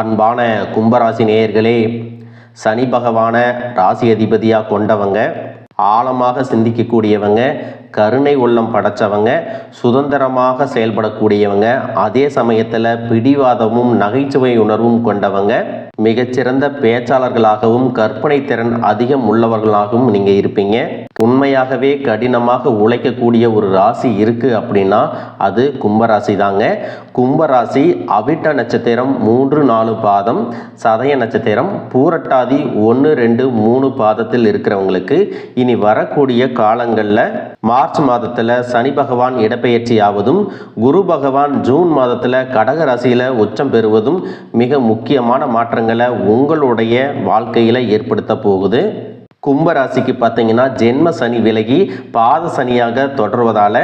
அன்பான கும்பராசி நேயர்களே, சனி பகவானை ராசி அதிபதியாக கொண்டவங்க, ஆழமாக சிந்திக்கக்கூடியவங்க, கருணை உள்ளம் படைச்சவங்க, சுதந்திரமாக செயல்படக்கூடியவங்க, அதே சமயத்தில் பிடிவாதமும் நகைச்சுவை உணர்வும் கொண்டவங்க, மிகச்சிறந்த பேச்சாளர்களாகவும் கற்பனை திறன் அதிகம் உள்ளவர்களாகவும் நீங்கள் இருப்பீங்க. உண்மையாகவே கடினமாக உழைக்கக்கூடிய ஒரு ராசி இருக்குது அப்படின்னா அது கும்பராசி தாங்க. கும்பராசி அவிட்ட நட்சத்திரம் 3-4 பாதம், சதய நட்சத்திரம் பூரட்டாதி 1-2-3 பாதத்தில் இருக்கிறவங்களுக்கு இனி வரக்கூடிய காலங்களில் மார்ச் மாதத்தில் சனி பகவான் இடப்பெயர்ச்சி ஆவதும், குரு பகவான் ஜூன் மாதத்தில் கடக ராசியில் உச்சம் பெறுவதும் மிக முக்கியமான மாற்றங்களை உங்களுடைய வாழ்க்கையில் ஏற்படுத்த போகுது. கும்பராசிக்கு பார்த்தீங்கன்னா ஜென்ம சனி விலகி பாத சனியாக தொடர்வதால்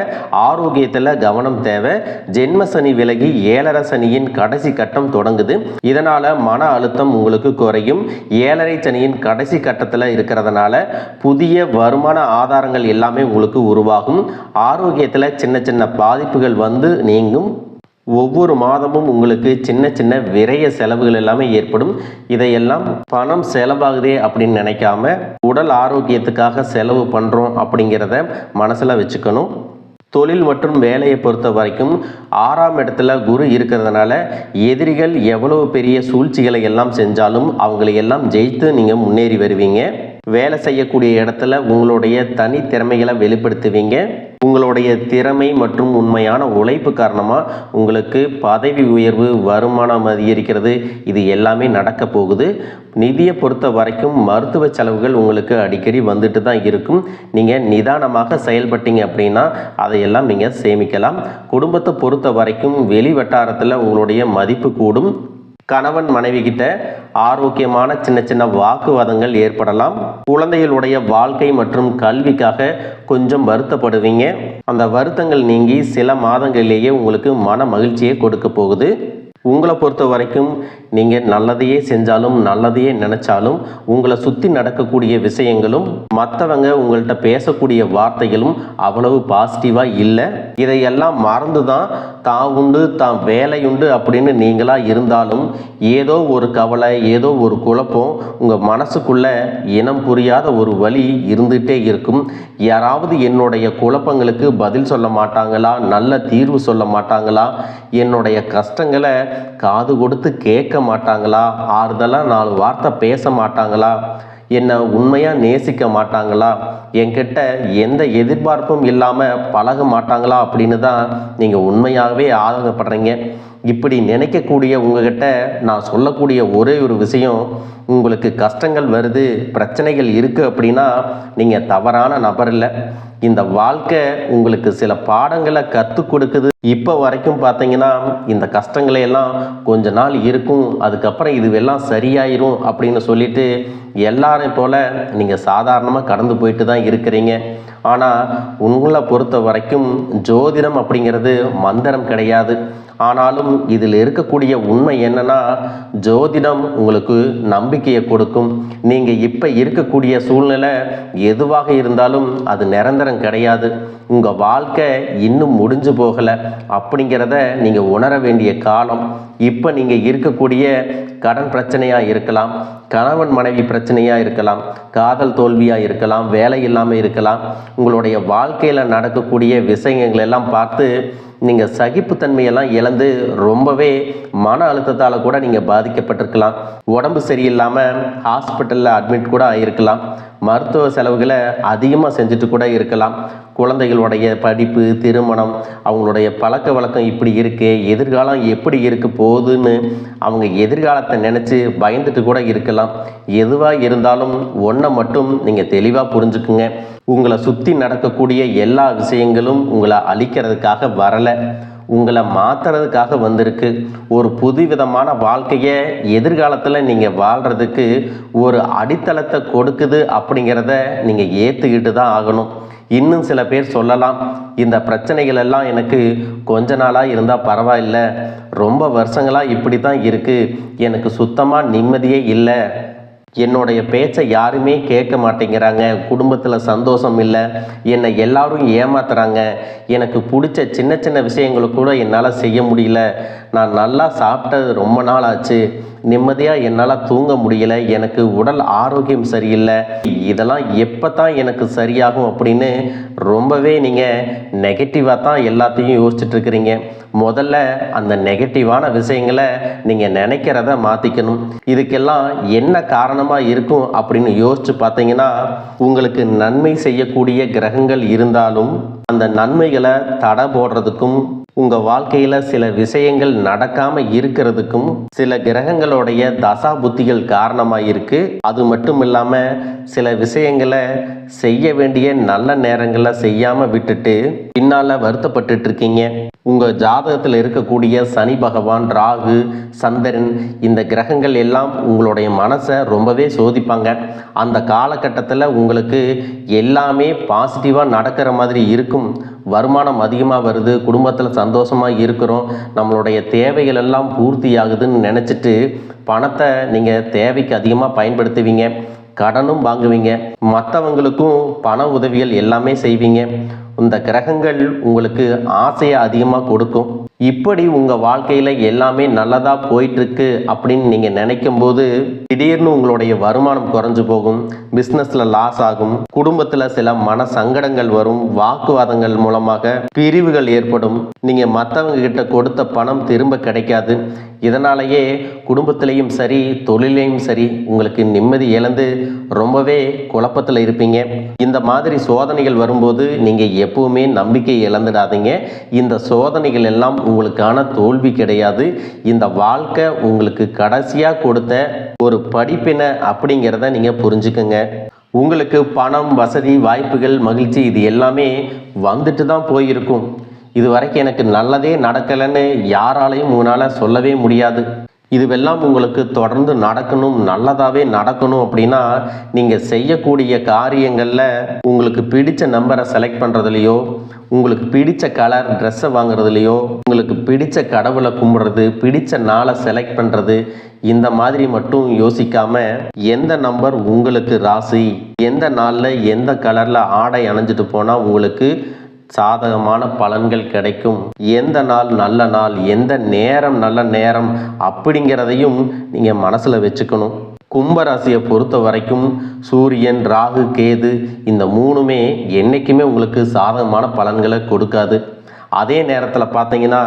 ஆரோக்கியத்தில் கவனம் தேவை. ஜென்ம சனி விலகி 7.5 சனியின் கடைசி கட்டம் தொடங்குது. இதனால் மன அழுத்தம் உங்களுக்கு குறையும். 7.5 சனியின் கடைசி கட்டத்தில் இருக்கிறதுனால புதிய வருமான ஆதாரங்கள் எல்லாமே உங்களுக்கு உருவாகும். ஆரோக்கியத்தில் சின்ன சின்ன பாதிப்புகள் வந்து நீங்கும். ஒவ்வொரு மாதமும் உங்களுக்கு சின்ன சின்ன விரைய செலவுகள் எல்லாமே ஏற்படும். இதையெல்லாம் பணம் செலவாகுதே அப்படின்னு நினைக்காம உடல் ஆரோக்கியத்துக்காக செலவு பண்ணுறோம் அப்படிங்கிறத மனசில் வச்சுக்கணும். தொழில் மற்றும் வேலையை பொறுத்த வரைக்கும் 6ஆம் இடத்துல குரு இருக்கிறதுனால எதிரிகள் எவ்வளவு பெரிய சூழ்ச்சிகளை எல்லாம் செஞ்சாலும் அவங்களை எல்லாம் ஜெயித்து நீங்கள் முன்னேறி வருவீங்க. வேலை செய்யக்கூடிய இடத்துல உங்களுடைய தனி திறமைகளை வெளிப்படுத்துவீங்க. உங்களுடைய திறமை மற்றும் உண்மையான உழைப்பு காரணமாக உங்களுக்கு பதவி உயர்வு, வருமானம் அதிகரிக்கிறது, இது எல்லாமே நடக்க போகுது. நிதியை பொறுத்த வரைக்கும் மருத்துவ செலவுகள் உங்களுக்கு அடிக்கடி வந்துட்டு தான் இருக்கும். நீங்கள் நிதானமாக செயல்பட்டீங்க அப்படின்னா அதையெல்லாம் நீங்கள் சேமிக்கலாம். குடும்பத்தை பொறுத்த வரைக்கும் வெளி வட்டாரத்தில் உங்களுடைய மதிப்பு கூடும். கணவன் மனைவி கிட்ட ஆரோக்கியமான சின்ன சின்ன வாக்குவாதங்கள் ஏற்படலாம். குழந்தைகளுடைய வாழ்க்கை மற்றும் கல்விக்காக கொஞ்சம் வருத்தப்படுவீங்க. அந்த வருத்தங்கள் நீங்கி சில மாதங்களிலேயே உங்களுக்கு மன மகிழ்ச்சியை கொடுக்க போகுது. உங்களை பொறுத்த வரைக்கும் நீங்கள் நல்லதையே செஞ்சாலும் நல்லதையே நினச்சாலும் உங்களை சுற்றி நடக்கக்கூடிய விஷயங்களும் மற்றவங்க உங்கள்கிட்ட பேசக்கூடிய வார்த்தைகளும் அவ்வளவு பாசிட்டிவாக இல்லை. இதையெல்லாம் மறந்து தான் உண்டு தான் வேலையுண்டு அப்படின்னு நீங்களாக இருந்தாலும் ஏதோ ஒரு கவலை, ஏதோ ஒரு குழப்பம் உங்கள் மனசுக்குள்ளே இனம் புரியாத ஒரு வலி இருந்துகிட்டே இருக்கும். யாராவது என்னுடைய குழப்பங்களுக்கு பதில் சொல்ல மாட்டாங்களா, நல்ல தீர்வு சொல்ல மாட்டாங்களா, என்னுடைய கஷ்டங்களை காது கொடுத்து கேட்க மாட்டாங்களா, ஆறுதலாக 4 வார்த்தை பேச மாட்டாங்களா, என்னை உண்மையாக நேசிக்க மாட்டாங்களா, என்கிட்ட எந்த எதிர்பார்ப்பும் இல்லாமல் பழக மாட்டாங்களா அப்படின்னு தான் நீங்கள் உண்மையாகவே ஆதங்கப்படுறீங்க. இப்படி நினைக்கக்கூடிய உங்ககிட்ட நான் சொல்லக்கூடிய ஒரே ஒரு விஷயம், உங்களுக்கு கஷ்டங்கள் வருது, பிரச்சனைகள் இருக்குது அப்படின்னா நீங்கள் தவறான நபர் இல்லை. இந்த வாழ்க்கை உங்களுக்கு சில பாடங்களை கற்றுக் கொடுக்குது. இப்போ வரைக்கும் பார்த்தீங்கன்னா இந்த கஷ்டங்களை எல்லாம் கொஞ்ச நாள் இருக்கும், அதுக்கப்புறம் இதுவெல்லாம் சரியாயிரும் அப்படின்னு சொல்லிட்டு எல்லாரையும் போல் நீங்கள் சாதாரணமாக கடந்து போயிட்டு தான் இருக்கிறீங்க. ஆனால் உங்களை பொறுத்த வரைக்கும் ஜோதிடம் அப்படிங்கிறது மந்திரம் கிடையாது. ஆனாலும் இதில் இருக்கக்கூடிய உண்மை என்னன்னா, ஜோதிடம் உங்களுக்கு நம்பிக்கையை கொடுக்கும். நீங்கள் இப்போ இருக்கக்கூடிய சூழ்நிலை எதுவாக இருந்தாலும் அது நிரந்தரம் கிடையாது. உங்கள் வாழ்க்கை இன்னும் முடிஞ்சு போகலை அப்படிங்கிறத நீங்கள் உணர வேண்டிய காலம். இப்போ நீங்கள் இருக்கக்கூடிய கடன் பிரச்சனையாக இருக்கலாம், கணவன் மனைவி பிரச்சனையாக இருக்கலாம், காதல் தோல்வியாக இருக்கலாம், வேலை இல்லாமல் இருக்கலாம். உங்களுடைய வாழ்க்கையில் நடக்கக்கூடிய விஷயங்கள் எல்லாம் பார்த்து நீங்கள் சகிப்புத்தன்மையெல்லாம் இழந்து ரொம்பவே மன அழுத்தத்தால் கூட நீங்கள் பாதிக்கப்பட்டிருக்கலாம். உடம்பு சரியில்லாமல் ஹாஸ்பிட்டலில் அட்மிட் கூட ஆகியிருக்கலாம். மருத்துவ செலவுகளை அதிகமாக செஞ்சுட்டு கூட இருக்கலாம். குழந்தைகளுடைய படிப்பு, திருமணம், அவங்களுடைய பழக்க வழக்கம் இப்படி இருக்கு, எதிர்காலம் எப்படி இருக்க போகுதுன்னு அவங்க எதிர்காலத்தை நினச்சி பயந்துட்டு கூட இருக்கலாம். எதுவாக இருந்தாலும் ஒன்றை மட்டும் நீங்கள் தெளிவாக புரிஞ்சுக்குங்க, உங்களை சுற்றி நடக்கக்கூடிய எல்லா விஷயங்களும் உங்களை அழிக்கிறதுக்காக வரலை, உங்களை மாற்றுறதுக்காக வந்திருக்கு. ஒரு புதுவிதமான வாழ்க்கையை எதிர்காலத்தில் நீங்கள் வாழ்கிறதுக்கு ஒரு அடித்தளத்தை கொடுக்குது அப்படிங்கிறத நீங்கள் ஏற்றுக்கிட்டு தான் ஆகணும். இன்னும் சில பேர் சொல்லலாம், இந்த பிரச்சனைகள் எல்லாம் எனக்கு கொஞ்ச நாளாக இருந்தால் பரவாயில்ல, ரொம்ப வருஷங்களாக இப்படி தான் இருக்குது, எனக்கு சுத்தமாக நிம்மதியே இல்லை, என்னுடைய பேச்சை யாருமே கேட்க மாட்டேங்கிறாங்க, குடும்பத்தில் சந்தோஷம் இல்லை, என்னை எல்லாரும் ஏமாத்துறாங்க, எனக்கு பிடிச்ச சின்ன சின்ன விஷயங்களை கூட என்னால் செய்ய முடியல, நான் நல்லா சாப்பிட்டது ரொம்ப நாள் ஆச்சு, நிம்மதியாக என்னால் தூங்க முடியல, எனக்கு உடல் ஆரோக்கியம் சரியில்லை, இதெல்லாம் எப்போ தான் எனக்கு சரியாகும் அப்படின்னு ரொம்பவே நீங்கள் நெகட்டிவாக தான் எல்லாத்தையும் யோசிச்சுட்டு இருக்கிறீங்க. முதல்ல அந்த நெகட்டிவான விஷயங்களை நீங்கள் நினைக்கிறத மாற்றிக்கணும். இதுக்கெல்லாம் என்ன காரணமாக இருக்கும் அப்படின்னு யோசித்து பார்த்தீங்கன்னா, உங்களுக்கு நன்மை செய்யக்கூடிய கிரகங்கள் இருந்தாலும் அந்த நன்மைகளை தடை போடுறதுக்கும் உங்கள் வாழ்க்கையில் சில விஷயங்கள் நடக்காமல் இருக்கிறதுக்கும் சில கிரகங்களுடைய தசா புத்திகள் காரணமாக இருக்குது. அது மட்டும் இல்லாமல் சில விஷயங்களை செய்ய வேண்டிய நல்ல நேரங்களில் செய்யாமல் விட்டுட்டு பின்னால் வருத்தப்பட்டு இருக்கீங்க. உங்கள் ஜாதகத்தில் இருக்கக்கூடிய சனி பகவான், ராகு, சந்திரன், இந்த கிரகங்கள் எல்லாம் உங்களுடைய மனசை ரொம்பவே சோதிப்பாங்க. அந்த காலகட்டத்தில் உங்களுக்கு எல்லாமே பாசிட்டிவாக நடக்கிற மாதிரி இருக்கும். வருமானம் அதிகமாக வருது, குடும்பத்தில் சந்தோஷமாக இருக்கிறோம், நம்மளுடைய தேவைகள் எல்லாம் பூர்த்தி ஆகுதுன்னு நினச்சிட்டு பணத்தை நீங்கள் தேவைக்கு அதிகமாக பயன்படுத்துவீங்க, கடனும் வாங்குவீங்க, மற்றவங்களுக்கும் பண உதவிகள் எல்லாமே செய்வீங்க. இந்த கிரகங்கள் உங்களுக்கு ஆசையை அதிகமாக கொடுக்கும். இப்படி உங்கள் வாழ்க்கையில் எல்லாமே நல்லதாக போயிட்டுருக்கு அப்படின்னு நீங்கள் நினைக்கும் போது திடீர்னு உங்களுடைய வருமானம் குறைஞ்சு போகும், பிஸ்னஸில் லாஸ் ஆகும், குடும்பத்தில் சில மன சங்கடங்கள் வரும், வாக்குவாதங்கள் மூலமாக பிரிவுகள் ஏற்படும், நீங்கள் மற்றவங்க கிட்ட கொடுத்த பணம் திரும்ப கிடைக்காது. இதனாலேயே குடும்பத்திலையும் சரி தொழிலையும் சரி உங்களுக்கு நிம்மதி இழந்து ரொம்பவே குழப்பத்தில் இருப்பீங்க. இந்த மாதிரி சோதனைகள் வரும்போது நீங்கள் எப்பவுமே நம்பிக்கை இழந்துடாதீங்க. இந்த சோதனைகள் எல்லாம் உங்களுக்கான தோல்வி கிடையாது. இந்த வாழ்க்கை உங்களுக்கு கடைசியாக கொடுத்த ஒரு படிப்பினை அப்படிங்கிறத நீங்கள் புரிஞ்சுக்கங்க. உங்களுக்கு பணம், வசதி, வாய்ப்புகள், மகிழ்ச்சி இது எல்லாமே வந்துட்டு தான் போயிருக்கும். இது வரைக்கும் எனக்கு நல்லதே நடக்கலைன்னு யாராலையும் உங்களால் சொல்லவே முடியாது. இதுவெல்லாம் உங்களுக்கு தொடர்ந்து நடக்கணும், நல்லதாகவே நடக்கணும் அப்படின்னா நீங்கள் செய்யக்கூடிய காரியங்களில் உங்களுக்கு பிடித்த நம்பரை செலக்ட் பண்ணுறதுலையோ, உங்களுக்கு பிடித்த கலர் ட்ரெஸ்ஸை வாங்குறதுலையோ, உங்களுக்கு பிடித்த கடவுளை கும்பிட்றது, பிடித்த நாளை செலக்ட் பண்ணுறது, இந்த மாதிரி மட்டும் யோசிக்காமல் எந்த நம்பர் உங்களுக்கு ராசி, எந்த நாளில் எந்த கலரில் ஆடை அணிஞ்சிட்டு போனால் உங்களுக்கு சாதகமான பலன்கள் கிடைக்கும், எந்த நாள் நல்ல நாள், எந்த நேரம் நல்ல நேரம் அப்படிங்கிறதையும் நீங்கள் மனசில் வச்சுக்கணும். கும்பராசியை பொறுத்த வரைக்கும் சூரியன், ராகு, கேது இந்த மூணுமே என்றைக்குமே உங்களுக்கு சாதகமான பலன்களை கொடுக்காது. அதே நேரத்தில் பார்த்தீங்கன்னா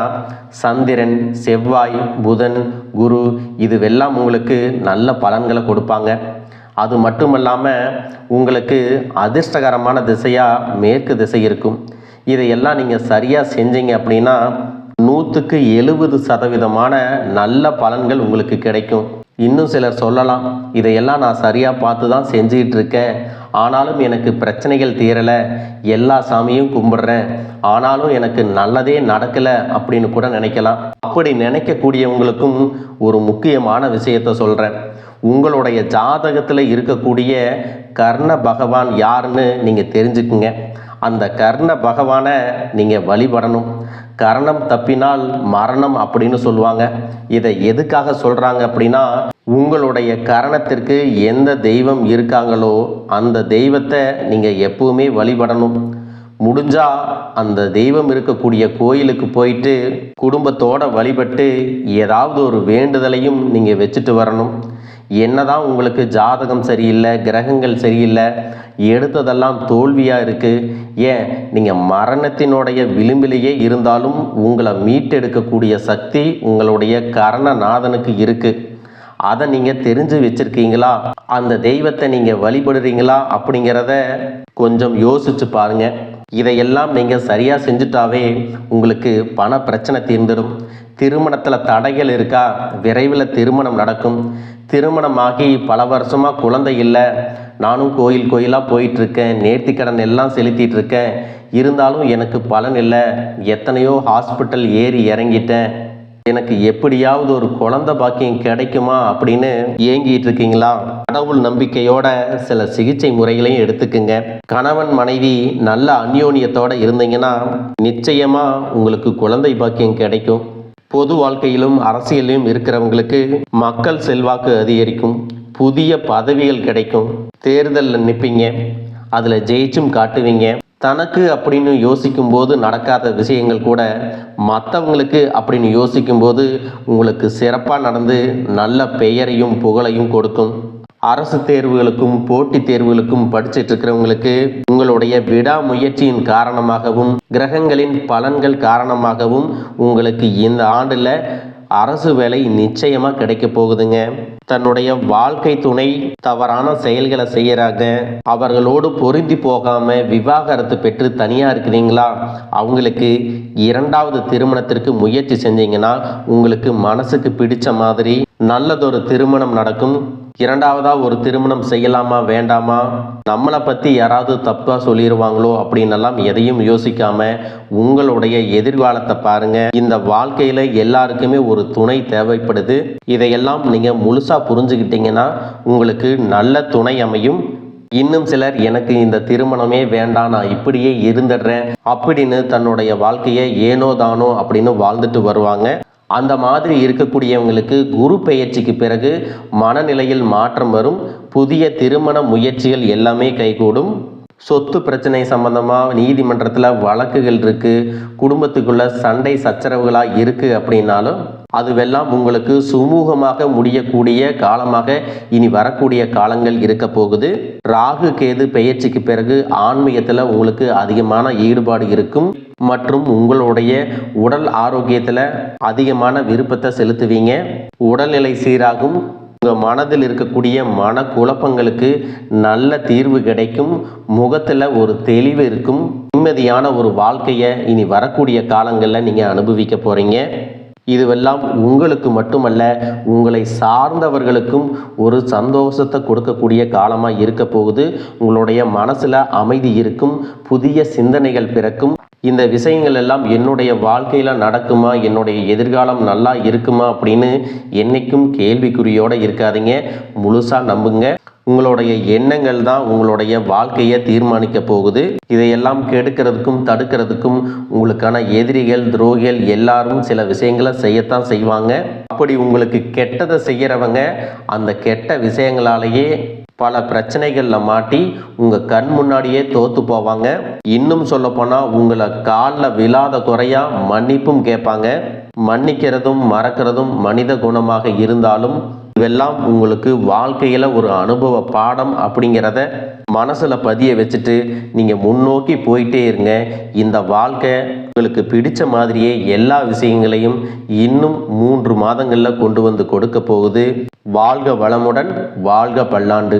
சந்திரன், செவ்வாய், புதன், குரு இதுவெல்லாம் உங்களுக்கு நல்ல பலன்களை கொடுப்பாங்க. அது மட்டும் இல்லாமல் உங்களுக்கு அதிர்ஷ்டகரமான திசையாக மேற்கு திசை இருக்கும். இதையெல்லாம் நீங்கள் சரியாக செஞ்சீங்க அப்படின்னா 170% நல்ல பலன்கள் உங்களுக்கு கிடைக்கும். இன்னும் சிலர் சொல்லலாம், இதையெல்லாம் நான் சரியாக பார்த்து தான் செஞ்சுக்கிட்டு இருக்கேன், ஆனாலும் எனக்கு பிரச்சனைகள் தீரலை, எல்லா சாமியும் கும்பிட்றேன், ஆனாலும் எனக்கு நல்லதே நடக்கலை அப்படின்னு கூட நினைக்கலாம். அப்படி நினைக்கக்கூடியவங்களுக்கும் ஒரு முக்கியமான விஷயத்தை சொல்கிறேன். உங்களுடைய ஜாதகத்தில் இருக்கக்கூடிய கர்ண பகவான் யாருன்னு நீங்கள் தெரிஞ்சுக்குங்க. அந்த கர்ண பகவானை நீங்கள் வழிபடணும். கரணம் தப்பினால் மரணம் அப்படின்னு சொல்லுவாங்க. இதை எதுக்காக சொல்கிறாங்க அப்படின்னா, உங்களுடைய கரணத்திற்கு எந்த தெய்வம் இருக்காங்களோ அந்த தெய்வத்தை நீங்கள் எப்பவுமே வழிபடணும். முடிஞ்சால் அந்த தெய்வம் இருக்கக்கூடிய கோயிலுக்கு போயிட்டு குடும்பத்தோடு வழிபட்டு ஏதாவது ஒரு வேண்டுதலையும் நீங்கள் வச்சுட்டு வரணும். என்னதான் உங்களுக்கு ஜாதகம் சரியில்லை, கிரகங்கள் சரியில்லை, எடுத்ததெல்லாம் தோல்வியாக இருக்குது, ஏன் நீங்கள் மரணத்தினுடைய விளிம்பிலேயே இருந்தாலும் உங்களை மீட்டெடுக்கக்கூடிய சக்தி உங்களுடைய கரணநாதனுக்கு இருக்குது. அதை நீங்கள் தெரிஞ்சு வச்சுருக்கீங்களா? அந்த தெய்வத்தை நீங்கள் வழிபடுறீங்களா அப்படிங்கிறத கொஞ்சம் யோசிச்சு பாருங்கள். இதையெல்லாம் நீங்கள் சரியாக செஞ்சுட்டாவே உங்களுக்கு பண பிரச்சனை தீர்ந்துடும். திருமணத்தில் தடைகள் இருக்கா? விரைவில் திருமணம் நடக்கும். திருமணமாகி பல வருஷமாக குழந்தை இல்லை, நானும் கோயிலாக போயிட்டுருக்கேன், நேர்த்திக்கடன் எல்லாம் செலுத்திட்டு இருக்கேன், இருந்தாலும் எனக்கு பலன் இல்லை, எத்தனையோ ஹாஸ்பிட்டல் ஏறி இறங்கிட்டேன், எனக்கு எப்படியாவது ஒரு குழந்தை பாக்கியம் கிடைக்குமா அப்படின்னு ஏங்கிட்டு இருக்கீங்களா? கடவுள் நம்பிக்கையோட சில சிகிச்சை முறைகளையும் எடுத்துக்குங்க. கணவன் மனைவி நல்ல அந்யோன்யத்தோடு இருந்தீங்கன்னா நிச்சயமாக உங்களுக்கு குழந்தை பாக்கியம் கிடைக்கும். பொது வாழ்க்கையிலும் அரசியலிலும் இருக்கிறவங்களுக்கு மக்கள் செல்வாக்கு அதிகரிக்கும். புதிய பதவிகள் கிடைக்கும். தேர்தலில் நிற்பீங்க, அதில் ஜெயிச்சும் காட்டுவீங்க. தனக்கு அப்படின்னு யோசிக்கும்போது நடக்காத விஷயங்கள் கூட மற்றவங்களுக்கு அப்படின்னு யோசிக்கும்போது உங்களுக்கு சிறப்பாக நடந்து நல்ல பெயரையும் புகழையும் கொடுக்கும். அரசு தேர்வுகளுக்கும் போட்டித் தேர்வுகளுக்கும் படிச்சுட்டு இருக்கிறவங்களுக்கு உங்களுடைய விடாமுயற்சியின் காரணமாகவும் கிரகங்களின் பலன்கள் காரணமாகவும் உங்களுக்கு இந்த ஆண்டில் அரசு வேலை நிச்சயமாக கிடைக்க போகுதுங்க. தன்னுடைய வாழ்க்கை துணை தவறான செயல்களை செய்யறாங்க, அவர்களோடு பொருந்தி போகாம விவாகரத்து பெற்று தனியா இருக்கிறீங்களா, அவங்களுக்கு இரண்டாவது திருமணத்திற்கு முயற்சி செஞ்சீங்கன்னா உங்களுக்கு மனசுக்கு பிடிச்ச மாதிரி நல்லதொரு திருமணம் நடக்கும். இரண்டாவதா ஒரு திருமணம் செய்யலாமா வேண்டாமா, நம்மளை பற்றி யாராவது தப்பாக சொல்லிடுவாங்களோ அப்படின்னெல்லாம் எதையும் யோசிக்காம உங்களுடைய எதிர்காலத்தை பாருங்க. இந்த வாழ்க்கையில் எல்லாருக்குமே ஒரு துணை தேவைப்படுது. இதையெல்லாம் நீங்கள் முழுசாக புரிஞ்சுக்கிட்டீங்கன்னா உங்களுக்கு நல்ல துணை அமையும். இன்னும் சிலர் எனக்கு இந்த திருமணமே வேண்டாம், நான் இப்படியே இருந்துடுறேன் அப்படின்னு தன்னுடைய வாழ்க்கையை ஏனோ தானோ அப்படின்னு வாழ்ந்துட்டு வருவாங்க. அந்த மாதிரி இருக்கக்கூடியவங்களுக்கு குரு பெயர்ச்சிக்கு பிறகு மனநிலையில் மாற்றம் வரும். புதிய திருமண முயற்சிகள் எல்லாமே கைகூடும். சொத்து பிரச்சனை சம்பந்தமாக நீதிமன்றத்தில் வழக்குகள் இருக்குது, குடும்பத்துக்குள்ள சண்டை சச்சரவுகளாக இருக்குது அப்படின்னாலும் அதுவெல்லாம் உங்களுக்கு சுமூகமாக முடியக்கூடிய காலமாக இனி வரக்கூடிய காலங்கள் இருக்க போகுது. ராகு கேது பெயர்ச்சிக்கு பிறகு ஆன்மீகத்தில் உங்களுக்கு அதிகமான ஈடுபாடு இருக்கும் மற்றும் உங்களுடைய உடல் ஆரோக்கியத்தில் அதிகமான விருப்பத்தை செலுத்துவீங்க. உடல்நிலை சீராகும். உங்கள் மனதில் இருக்கக்கூடிய மன குழப்பங்களுக்கு நல்ல தீர்வு கிடைக்கும். முகத்தில் ஒரு தெளிவு இருக்கும். நிம்மதியான ஒரு வாழ்க்கையை இனி வரக்கூடிய காலங்களில் நீங்கள் அனுபவிக்க போகிறீங்க. இதுவெல்லாம் உங்களுக்கு மட்டுமல்ல, உங்களை சார்ந்தவர்களுக்கும் ஒரு சந்தோஷத்தை கொடுக்கக்கூடிய காலமாக இருக்க போகுது. உங்களுடைய மனசில் அமைதி இருக்கும். புதிய சிந்தனைகள் பிறக்கும். இந்த விஷயங்கள் எல்லாம் என்னுடைய வாழ்க்கையில் நடக்குமா, என்னுடைய எதிர்காலம் நல்லா இருக்குமா அப்படின்னு என்றைக்கும் கேள்விக்குறியோடு இருக்காதீங்க. முழுசாக நம்புங்க. உங்களுடைய எண்ணங்கள் தான் உங்களுடைய வாழ்க்கையை தீர்மானிக்க போகுது. இதையெல்லாம் கெடுக்கிறதுக்கும் தடுக்கிறதுக்கும் உங்களுக்கான எதிரிகள் துரோகிகள் எல்லாரும் சில விஷயங்களை செய்யத்தான் செய்வாங்க. அப்படி உங்களுக்கு கெட்டதை செய்கிறவங்க அந்த கெட்ட விஷயங்களாலேயே பல பிரச்சனைகளில் மாட்டி உங்கள் கண் முன்னாடியே தோற்று போவாங்க. இன்னும் சொல்லப்போனால் உங்களை காலில் விழாத குறையா மன்னிப்பும் கேட்பாங்க. மன்னிக்கிறதும் மறக்கிறதும் மனித குணமாக இருந்தாலும் இதெல்லாம் உங்களுக்கு வாழ்க்கையில் ஒரு அனுபவ பாடம் அப்படிங்கிறத மனசில் பதிய வச்சுட்டு நீங்கள் முன்னோக்கி போயிட்டே இருங்க. இந்த வாழ்க்கை உங்களுக்கு பிடிச்ச மாதிரியே எல்லா விஷயங்களையும் இன்னும் 3 மாதங்களில் கொண்டு வந்து கொடுக்க போகுது. வாழ்க வளமுடன், வாழ்க பல்லாண்டு.